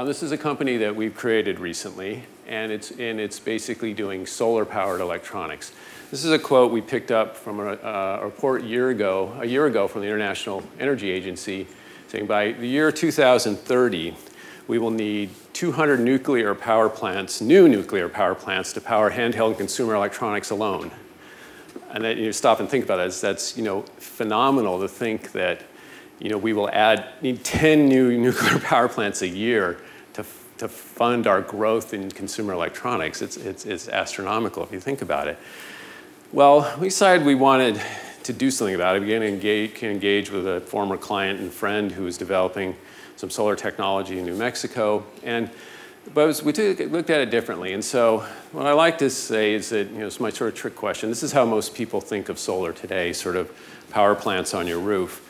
This is a company that we've created recently, and it's basically doing solar-powered electronics. This is a quote we picked up from a report a year ago from the International Energy Agency, saying by the year 2030, we will need 200 nuclear power plants, new nuclear power plants, to power handheld consumer electronics alone. And then you stop and think about it. That's phenomenal to think that we will need 10 new nuclear power plants a year to fund our growth in consumer electronics. It's astronomical if you think about it. Well, we decided we wanted to do something about it. We began to engage with a former client and friend who was developing some solar technology in New Mexico. But we looked at it differently. And so what I like to say is that, it's my sort of trick question. This is how most people think of solar today, sort of power plants on your roof.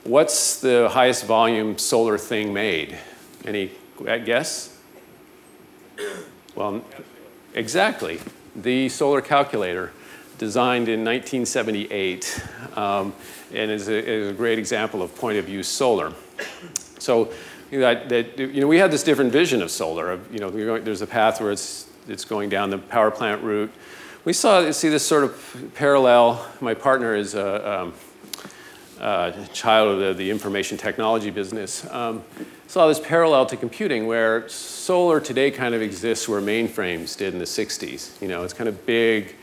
What's the highest volume solar thing made? Any guess? Well, exactly. The solar calculator, designed in 1978, and is a great example of point-of-use solar. So we had this different vision of solar. There's a path where it's going down the power plant route. We see this sort of parallel. My partner is a child of the information technology business. Saw this parallel to computing where solar today kind of exists where mainframes did in the 60s. It's kind of big,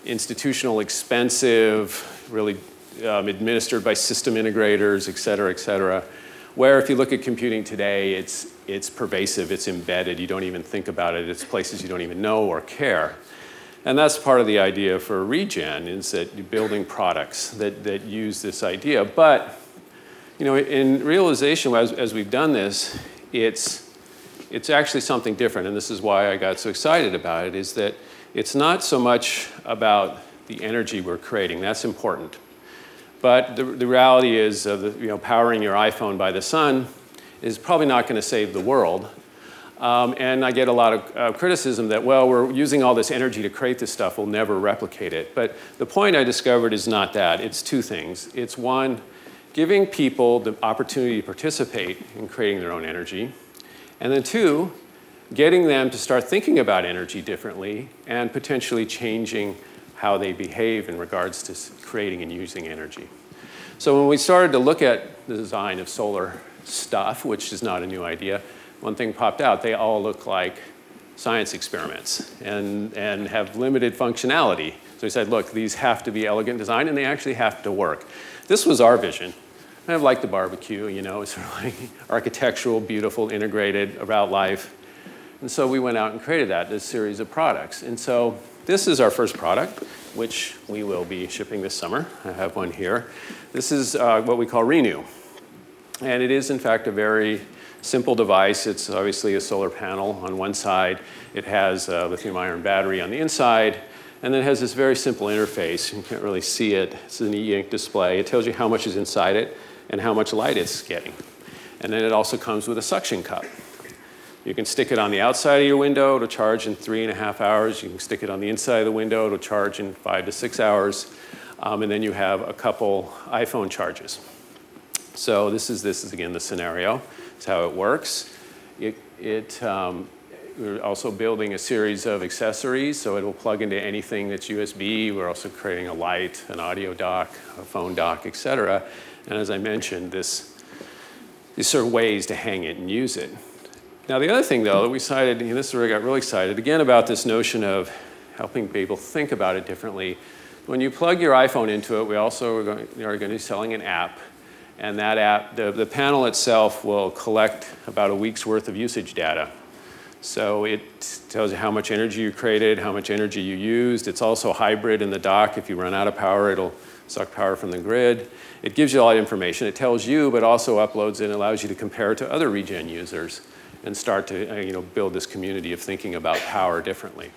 institutional, expensive, really administered by system integrators, et cetera, where if you look at computing today, it's pervasive, it's embedded, you don't even think about it, it's places you don't even know or care. And that's part of the idea for Regen, is that you're building products that use this idea. But in realization, as we've done this, it's actually something different, and this is why I got so excited about it, is that it's not so much about the energy we're creating. That's important. But the reality is powering your iPhone by the sun is probably not going to save the world. And I get a lot of criticism that, well, we're using all this energy to create this stuff, we'll never replicate it. But the point I discovered is not that. It's two things. It's one, giving people the opportunity to participate in creating their own energy. And then two, getting them to start thinking about energy differently and potentially changing how they behave in regards to creating and using energy. So when we started to look at the design of solar stuff, which is not a new idea, one thing popped out. They all look like science experiments and have limited functionality. So we said, look, these have to be elegant design, and they actually have to work. This was our vision. Kind of like the barbecue, it's sort of like architectural, beautiful, integrated, about life. And so we went out and created this series of products. And so this is our first product, which we will be shipping this summer. I have one here. This is what we call Renew. And it is, in fact, a very simple device. It's obviously a solar panel on one side. It has a lithium-ion battery on the inside. And then it has this very simple interface. You can't really see it. It's an e-ink display. It tells you how much is inside it and how much light it's getting. And then it also comes with a suction cup. You can stick it on the outside of your window to charge in 3.5 hours. You can stick it on the inside of the window to charge in 5 to 6 hours. And then you have a couple iPhone charges. So this is again, the scenario. It's how it works. We're also building a series of accessories, so it will plug into anything that's USB. We're also creating a light, an audio dock, a phone dock, et cetera. And as I mentioned, these sort of ways to hang it and use it. Now, the other thing, though, that we decided, this is where I got really excited, again, about this notion of helping people think about it differently. When you plug your iPhone into it, we also are going to be selling an app. And that app, the panel itself will collect about a week's worth of usage data. So it tells you how much energy you created, how much energy you used. It's also hybrid in the dock. If you run out of power, it'll suck power from the grid. It gives you all that information. It tells you, but also uploads it and allows you to compare it to other Regen users and start to build this community of thinking about power differently.